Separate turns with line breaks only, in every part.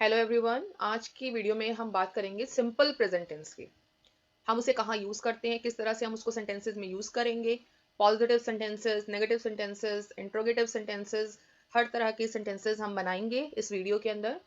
Hello everyone, आज की video में हम बात करेंगे सिंपल प्रेजेंट टेंस की। हम उसे कहाँ यूज करते हैं, किस तरह से हम उसको सेंटेंसेस में यूज करेंगे। Positive sentences, negative sentences, interrogative sentences, हर तरह के सेंटेंसेस हम बनाएंगे इस वीडियो के अंदर।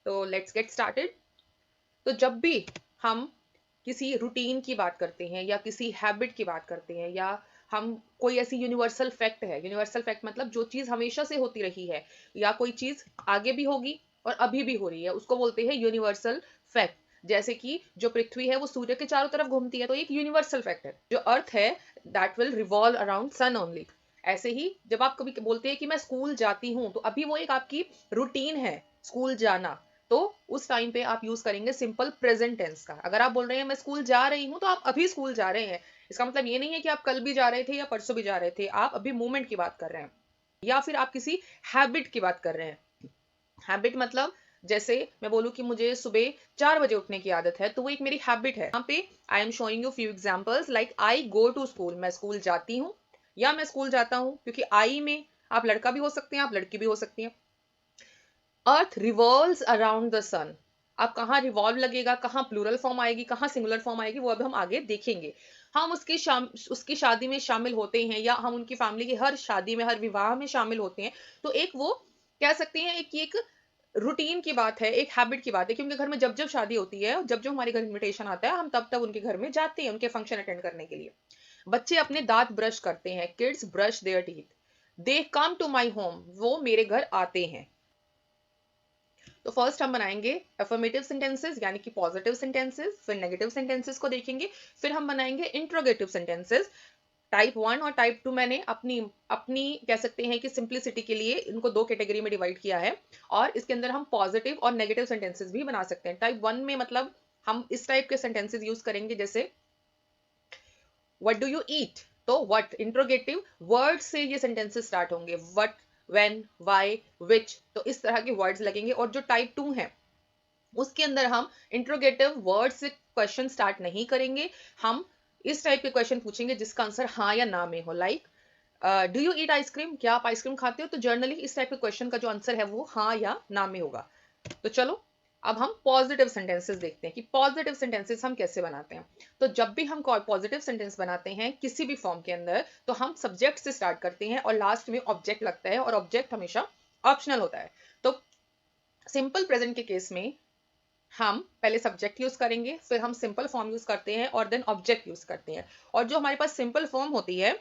तो लेट्स गेट स्टार्टेड। तो जब भी हम किसी रूटीन की बात करते हैं या किसी हैबिट की बात करते हैं या हम कोई ऐसी यूनिवर्सल फैक्ट है, यूनिवर्सल फैक्ट मतलब जो चीज हमेशा से होती रही है या कोई चीज आगे भी होगी और अभी भी हो रही है, उसको बोलते हैं यूनिवर्सल फैक्ट। जैसे कि जो पृथ्वी है वो सूर्य के चारों तरफ घूमती है, तो एक यूनिवर्सल फैक्ट है। जो अर्थ है that will revolve around sun only. ऐसे ही जब आप कभी बोलते हैं कि मैं स्कूल जाती हूँ, तो अभी वो एक आपकी रूटीन है स्कूल जाना। तो उस टाइम पे आप यूज करेंगे सिंपल प्रेजेंट टेंस का। अगर आप बोल रहे हैं मैं स्कूल जा रही हूं, तो आप अभी स्कूल जा रहे हैं। इसका मतलब ये नहीं है कि आप कल भी जा रहे थे या परसों भी जा रहे थे, आप अभी मूवमेंट की बात कर रहे हैं। या फिर आप किसी हैबिट की बात कर रहे हैं। हैबिट मतलब जैसे मैं बोलूं कि मुझे सुबह 4 बजे उठने की आदत है, तो वो एक मेरी हैबिट है। यहाँ पे I am showing you few examples like I go to school, मैं स्कूल जाती हूँ या मैं स्कूल जाता हूँ, क्योंकि आई में आप लड़का भी हो सकते हैं, आप लड़की भी हो सकती हैं। अर्थ रिवॉल्व्स अराउंड द सन। अब कहाँ रिवॉल्व लगेगा, कहाँ प्लूरल फॉर्म आएगी, कहाँ सिंगुलर फॉर्म आएगी, वो अब हम आगे देखेंगे। हम उसकी शादी में शामिल होते हैं या हम उनकी फैमिली की हर शादी में, हर विवाह में शामिल होते हैं। तो एक वो कह सकते हैं एक रूटीन की बात है, एक हैबिट की बात है कि उनके घर में जब जब शादी होती है, जब जब हमारे घर इनविटेशन आता है, हम तब तब उनके घर में जाते हैं उनके फंक्शन अटेंड करने के लिए। बच्चे अपने दांत ब्रश करते हैं, kids brush their teeth. They come to my home, वो मेरे घर आते हैं। तो फर्स्ट हम बनाएंगे अफर्मेटिव सेंटेंसेस यानी कि पॉजिटिव सेंटेंसेस, फिर नेगेटिव सेंटेंसेस को देखेंगे, फिर हम बनाएंगे इंट्रोगेटिव सेंटेंसेस। टाइप 1 और टाइप 2 मैंने अपनी अपनी कह सकते हैं कि सिंप्लिसिटी के लिए इनको दो कैटेगरी में डिवाइड किया है। और इसके अंदर हम पॉजिटिव और नेगेटिव सेंटेंसेस भी बना सकते हैं। टाइप 1 में मतलब हम इस टाइप के सेंटेंसेस यूज करेंगे, जैसे व्हाट डू यू ईट। तो व्हाट इंट्रोगेटिव वर्ड से ये सेंटेंसेस स्टार्ट होंगे, व्हाट, व्हेन, व्हाई, व्हिच। तो इस तरह के वर्ड्स लगेंगे। और जो टाइप 2 है उसके अंदर हम इंट्रोगेटिव वर्ड से क्वेश्चन स्टार्ट नहीं करेंगे। हम इस टाइप के क्वेश्चन पूछेंगे जिसका आंसर हाँ या ना में हो। Like do you eat ice cream, क्या आप आइसक्रीम खाते हो। तो जर्नली इस टाइप के क्वेश्चन का जो आंसर है वो हाँ या ना में होगा। तो चलो अब हम पॉजिटिव सेंटेंसेस देखते हैं कि पॉजिटिव सेंटेंसेस हम कैसे बनाते हैं। तो जब भी हम पॉजिटिव सेंटेंस बनाते हैं किसी भी फॉर्म के अंदर, तो हम सब्जेक्ट से स्टार्ट करते हैं और लास्ट में ऑब्जेक्ट लगता है, और ऑब्जेक्ट हमेशा ऑप्शनल होता है। तो सिंपल प्रेजेंट के केस में हम पहले सब्जेक्ट यूज करेंगे, फिर हम सिंपल फॉर्म यूज करते हैं और देन ऑब्जेक्ट यूज करते हैं। और जो हमारे पास सिंपल फॉर्म होती है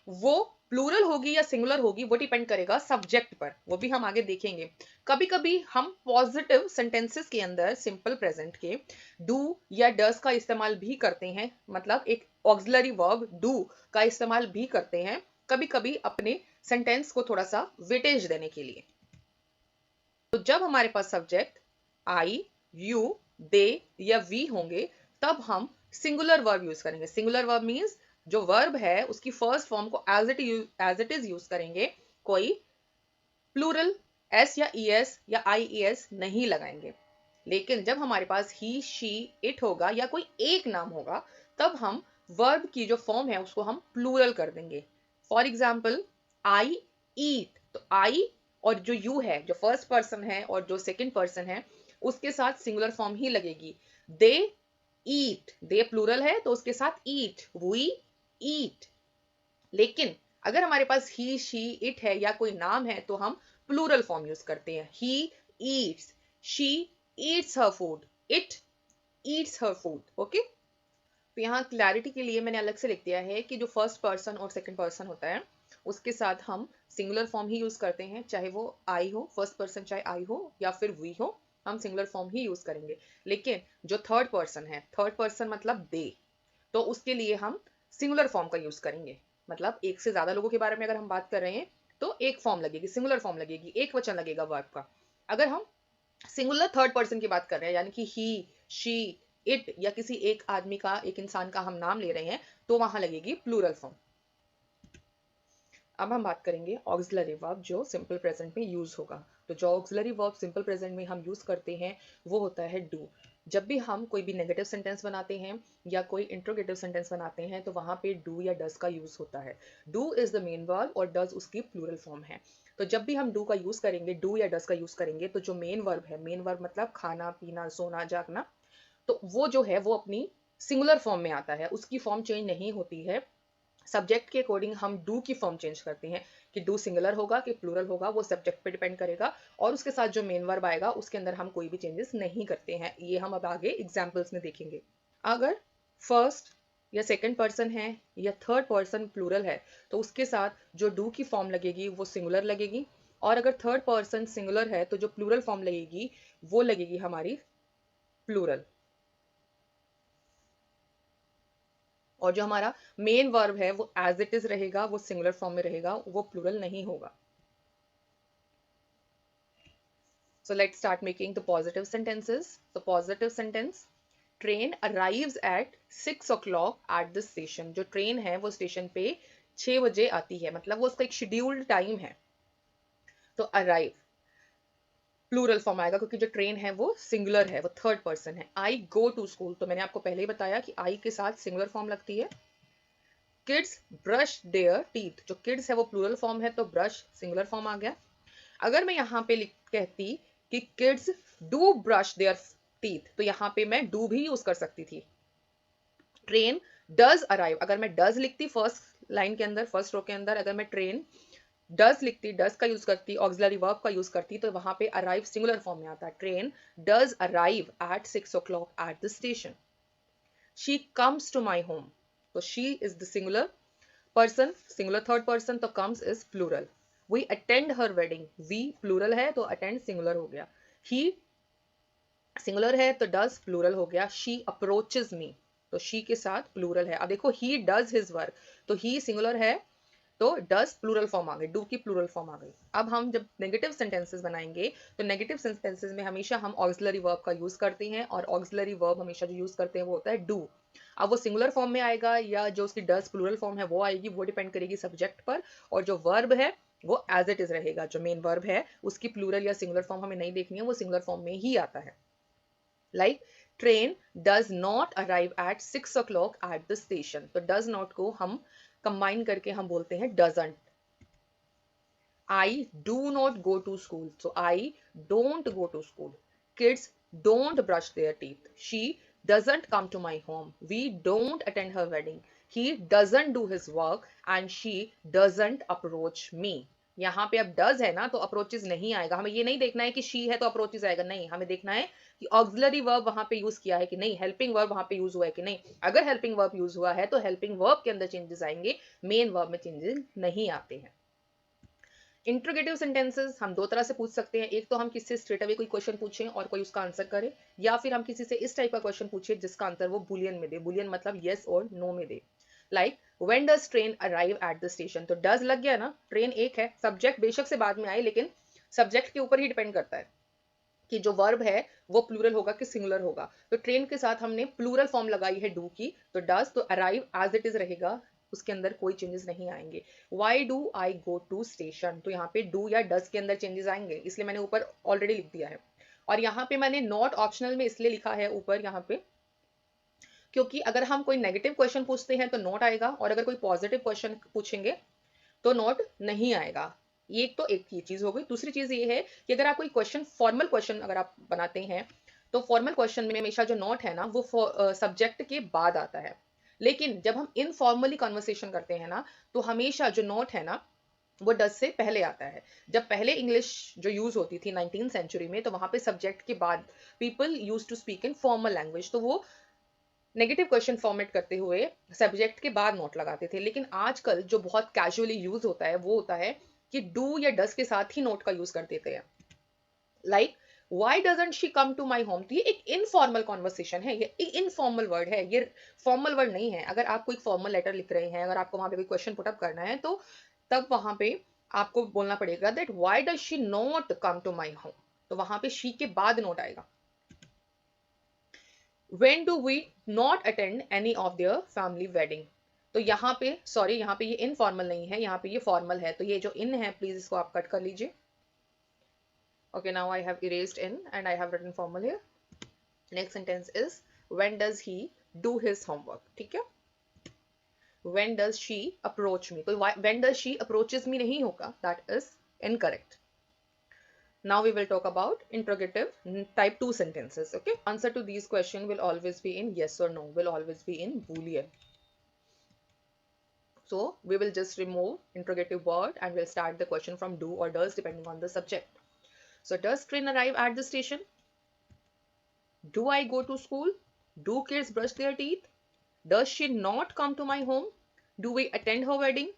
वो प्लूरल होगी या सिंगुलर होगी, वो डिपेंड करेगा सब्जेक्ट पर, वो भी हम आगे देखेंगे। कभी कभी हम पॉजिटिव सेंटेंसेस के अंदर सिंपल प्रेजेंट के डू या डस का इस्तेमाल भी करते हैं, मतलब एक ऑक्सिलरी वर्ब डू का इस्तेमाल भी करते हैं कभी कभी अपने सेंटेंस को थोड़ा सा वेटेज देने के लिए। तो जब हमारे पास सब्जेक्ट आई, यू, दे या वी होंगे, तब हम सिंगुलर वर्ब यूज करेंगे। सिंगुलर वर्ब मींस जो वर्ब है उसकी फर्स्ट फॉर्म को एज इट इज यूज करेंगे, कोई प्लूरल एस या ईएस या आईईएस नहीं लगाएंगे। लेकिन जब हमारे पास ही, शी, इट होगा या कोई एक नाम होगा, तब हम वर्ब की जो फॉर्म है उसको हम प्लूरल कर देंगे। फॉर एग्जाम्पल आई ईट, तो आई और जो यू है, जो फर्स्ट पर्सन है और जो सेकंड पर्सन है, उसके साथ सिंगुलर फॉर्म ही लगेगी। दे ईट, दे प्लूरल है तो उसके साथ ईट, वी ईट। लेकिन अगर हमारे पास ही, शी, इट है या कोई नाम है, तो हम प्लूरल फॉर्म यूज करते हैं। He eats, she Yeats her food, it eats her food. Okay, तो यहाँ क्लैरिटी के लिए मैंने अलग से लिख दिया है कि जो फर्स्ट पर्सन और सेकंड पर्सन होता है उसके साथ हम सिंगुलर फॉर्म ही यूज करते हैं, चाहे वो आई हो, फर्स्ट पर्सन चाहे आई हो या फिर वी हो, हम सिंगुलर फॉर्म ही यूज करेंगे। लेकिन जो थर्ड पर्सन है, थर्ड पर्सन मतलब दे, तो उसके लिए हम सिंगुलर फॉर्म का यूज करेंगे। मतलब एक से ज्यादा लोगों के बारे में अगर हम बात कर रहे हैं तो एक फॉर्म लगेगी, सिंगुलर फॉर्म लगेगी, एक वचन लगेगा वर्ब का। अगर हम सिंगुलर थर्ड पर्सन की बात कर रहे हैं यानी कि ही, शी, इट या किसी एक आदमी का, एक इंसान का हम नाम ले रहे हैं, तो वहां लगेगी प्लूरल फॉर्म। अब हम बात करेंगे ऑक्सिलरी वर्ब जो सिंपल प्रेजेंट में यूज होगा। तो जो ऑक्सिलरी वर्ब सिंपल प्रेजेंट में हम यूज करते हैं वो होता है डू। जब भी हम कोई भी नेगेटिव सेंटेंस बनाते हैं या कोई इंट्रोगेटिव सेंटेंस बनाते हैं, तो वहां पे डू या डज का यूज होता है। Do is the main verb और डज उसकी प्लूरल फॉर्म है। तो जब भी हम डू का यूज करेंगे, डू या डस का यूज करेंगे, तो जो मेन वर्ब है, मेन वर्ब मतलब खाना पीना सोना जागना, तो वो जो है वो अपनी सिंगुलर फॉर्म में आता है, उसकी फॉर्म चेंज नहीं होती है। सब्जेक्ट के अकॉर्डिंग हम डू की फॉर्म चेंज करते हैं कि डू सिंगुलर होगा कि प्लूरल होगा, वो सब्जेक्ट पे डिपेंड करेगा, और उसके साथ जो मेन वर्ब आएगा उसके अंदर हम कोई भी चेंजेस नहीं करते हैं। ये हम अब आगे एग्जाम्पल्स में देखेंगे। अगर फर्स्ट या सेकंड पर्सन है या थर्ड पर्सन प्लूरल है तो उसके साथ जो डू की फॉर्म लगेगी वो सिंगुलर लगेगी, और अगर थर्ड पर्सन सिंगुलर है तो जो प्लूरल फॉर्म लगेगी वो लगेगी हमारी प्लूरल, और जो हमारा मेन वर्ब है वो एज इट इज रहेगा, वो सिंगुलर फॉर्म में रहेगा, वो प्लूरल नहीं होगा। So let's start making the positive sentences. So positive sentence, train arrives at 6 o'clock at the station. जो ट्रेन है वो स्टेशन पे 6 बजे आती है, मतलब वो उसका एक शेड्यूल्ड टाइम है। तो अराइव प्लूरल फॉर्म आएगा क्योंकि जो ट्रेन है वो सिंगुलर है, वो थर्ड पर्सन है। आई गो टू स्कूल, तो मैंने आपको पहले ही बताया कि आई के साथ सिंगुलर फॉर्म लगती है। किड्स ब्रश देयर टीथ, जो किड्स है वो प्लूरल फॉर्म है तो ब्रश सिंगुलर फॉर्म आ गया। अगर मैं यहाँ पे कहती कि kids do brush their teeth, तो यहाँ पे मैं डू भी यूज कर सकती थी। ट्रेन डज अराइव, अगर मैं डज लिखती फर्स्ट लाइन के अंदर, फर्स्ट रो के अंदर, अगर मैं ट्रेन डज लिखती, डज का यूज करती, ऑक्सिलरी वर्ब का यूज करती, तो वहां पे अराइव सिंगुलर फॉर्म में आता है। Train does arrive at 6 o'clock at the station. She comes to my home, तो she is the singular person, singular third person, तो comes is plural. We attend हर वेडिंग, वी प्लूरल है तो attend singular हो गया। ही singular है तो does plural हो गया। शी अप्रोचेज मी, तो शी के साथ प्लूरल है। अब देखो ही डज हिज वर्क, तो ही सिंगुलर है तो डज प्लूरल फॉर्म आ गई, डू की प्लूरल फॉर्म आ गई। अब हम जब नेगेटिव सेंटेंसेस बनाएंगे तो नेगेटिव सेंटेंसेस में हमेशा हम ऑक्सिलरी वर्ब का यूज करते हैं, और ऑक्सिलरी वर्ब हमेशा जो यूज करते हैं वो होता है डू। अब वो सिंगुलर फॉर्म में आएगा या जो उसकी डज प्लूरल फॉर्म है वो आएगी, वो डिपेंड करेगी सब्जेक्ट पर, और जो वर्ब है वो एज इट इज रहेगा। जो मेन वर्ब है उसकी प्लूरल या सिंगुलर फॉर्म हमें नहीं देखनी है, वो सिंगुलर फॉर्म में ही आता है। Like train does not arrive at 6 o'clock at the station, तो डज नॉट को हम कंबाइन करके हम बोलते हैं doesn't. I do not go to school, so I don't go to school. Kids don't brush their teeth. She doesn't come to my home. We don't attend her wedding. He doesn't do his work and she doesn't approach me. यहाँ पे अब does है ना तो approaches नहीं आएगा। हमें ये नहीं देखना है कि शी है तो अप्रोचेज आएगा, नहीं, हमें देखना है कि ऑक्सिलरी वर्ब वहां पे यूज किया है कि नहीं, हेल्पिंग वर्ब वहां पे यूज हुआ है कि नहीं। अगर हेल्पिंग वर्ब यूज हुआ है तो हेल्पिंग वर्ब के अंदर चेंजेस आएंगे, मेन वर्ब में चेंजेस नहीं आते हैं। इंट्रोगेटिव सेंटेंसेस हम दो तरह से पूछ सकते हैं, एक तो हम किसी से स्ट्रेट अवे कोई क्वेश्चन पूछें और कोई उसका आंसर करे, या फिर हम किसी से इस टाइप का क्वेश्चन पूछे जिसका आंसर वो बुलियन में दे, बुलियन मतलब यस और नो में दे। Like when does train arrive at the station, तो डज लग गया ना, ट्रेन एक है, सब्जेक्ट बेशक से बाद में आए लेकिन सब्जेक्ट के ऊपर ही डिपेंड करता है कि जो वर्ब है वो प्लूरल होगा कि सिंगुलर होगा। तो ट्रेन के साथ हमने प्लूरल फॉर्म लगाई है डू की, तो डज, तो अराइव एज इट इज रहेगा, उसके अंदर कोई चेंजेस नहीं आएंगे। Why do I go to station, तो यहाँ पे डू या डज के अंदर चेंजेस आएंगे, इसलिए मैंने ऊपर ऑलरेडी लिख दिया है। और यहाँ पे मैंने नॉट ऑप्शनल में इसलिए लिखा है ऊपर यहाँ पे, क्योंकि अगर हम कोई नेगेटिव क्वेश्चन पूछते हैं तो नॉट आएगा, और अगर कोई पॉजिटिव क्वेश्चन पूछेंगे तो नॉट नहीं आएगा। ये तो एक ये चीज हो गई। दूसरी चीज ये है कि अगर आप कोई क्वेश्चन, फॉर्मल क्वेश्चन अगर आप बनाते हैं तो फॉर्मल क्वेश्चन में हमेशा जो नॉट है ना वो सब्जेक्ट के बाद आता है, लेकिन जब हम इनफॉर्मली कन्वर्सेशन करते हैं ना तो हमेशा जो नॉट है ना वो डज से पहले आता है। जब पहले इंग्लिश जो यूज होती थी 19th सेंचुरी में, तो वहां पे सब्जेक्ट के बाद people use to speak in formal language, तो वो नेगेटिव क्वेश्चन फॉर्मेट करते हुए सब्जेक्ट के बाद नोट लगाते थे। लेकिन आजकल जो बहुत कैजुअली यूज होता है वो होता है कि डू या डस के साथ ही नोट का यूज कर देते हैं। Like why doesn't she come to my home, तो ये एक इनफॉर्मल कॉन्वर्सेशन है, ये इनफॉर्मल वर्ड है, ये फॉर्मल वर्ड नहीं है। अगर आप कोई फॉर्मल लेटर लिख रहे हैं, अगर आपको वहां पे कोई क्वेश्चन पुटअप करना है तो तब वहां पे आपको बोलना पड़ेगा that why does she not come to my home, तो वहां पे शी के बाद नोट आएगा। When do we not attend any of their family wedding, तो यहाँ पे सॉरी, यहाँ पे ये इनफॉर्मल नहीं है, यहाँ पे ये फॉर्मल है, तो ये जो इन है प्लीज इसको आप कट कर लीजिए। Okay, now I have erased in and I have written formal here. Next sentence is when does he do his homework, ठीक है। When does she approach me, तो when does she approaches me नहीं होगा, that is Incorrect. Now we will talk about interrogative type 2 sentences. Okay, answer to these questions will always be in yes or no, will always be in Boolean. So we will just remove interrogative word and we'll start the question from do or does depending on the subject. So does train arrive at the station? Do I go to school? Do kids brush their teeth? Does she not come to my home? Do we attend her wedding?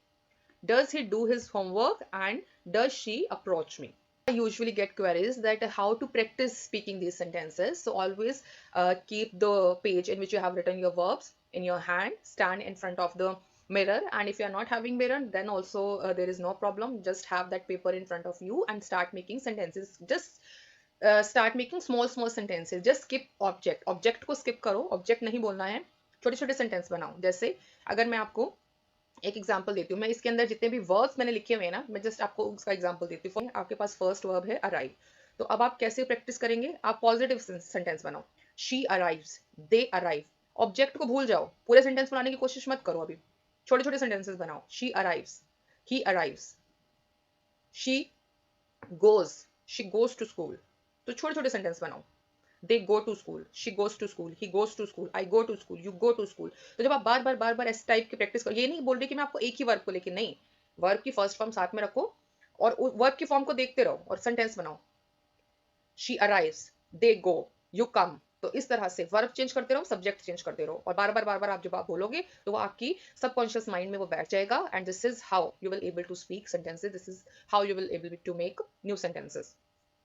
Does he do his homework? And does she approach me? I usually get queries that how to practice speaking these sentences. So always keep the page in which you have written your verbs in your hand, stand in front of the mirror, and if you are not having mirror, then also there is no problem. Just have that paper in front of you and start making sentences. Just start making small sentences. Just skip object को skip करो, object नहीं बोलना है, छोटे छोटे sentence बनाओ. जैसे अगर मैं आपको एक एग्जांपल देती हूँ, मैं इसके अंदर जितने भी वर्ब्स मैंने लिखे हुए हैं ना, मैं जस्ट आपको उसका एग्जांपल देती हूँ. आपके पास फर्स्ट वर्ब है अराइव, तो अब आप कैसे प्रैक्टिस करेंगे? आप पॉजिटिव सेंटेंस बनाओ. She arrives, they arrive. Object को भूल जाओ, पूरे सेंटेंस बनाने की कोशिश मत करो. अभी छोटे छोटे सेंटेंसेस बनाओ. She arrives, he arrives, she goes, she goes to school. तो छोटे छोटे सेंटेंस बनाओ. They go to school, she goes to school, he goes to school, I go to school, you go to school. तो जब आप बार बार इस type की practice करो, ये नहीं बोल रही कि मैं आपको एक ही वर्ब को लेके, नहीं, वर्ब की फर्स्ट फॉर्म साथ में रखो और वर्ब की फॉर्म को देखते रहो और सेंटेंस बनाओ. She arrives, they go, you come. तो इस तरह से वर्ब चेंज करते रहो, सब्जेक्ट चेंज करते रहो, और बार बार आप जब आप बोलोगे तो वो आपकी सबकॉन्शियस माइंड में वो बैठ जाएगा. And this is how you will able to speak sentences, this is how you will able to make new sentences.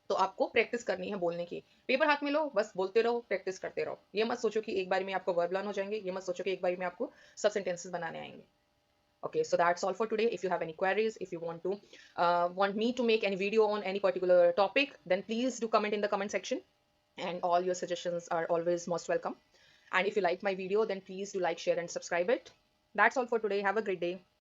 तो आपको प्रैक्टिस करनी है बोलने की. पेपर हाथ में लो, बस बोलते रहो, प्रैक्टिस करते रहो. ये मत सोचो कि एक बार में आपको वर्ब लर्न हो जाएंगे, ये मत सोचो कि एक बार में आपको सब सेंटेंसेस बनाने आएंगे. Okay, so that's all for today. If you have any queries, if you want me to make any video on any particular topic, then please do comment in the comment section, and all your suggestions are always most welcome. And if you like my video, then please do like, share and subscribe it. That's all for today. Have a great day.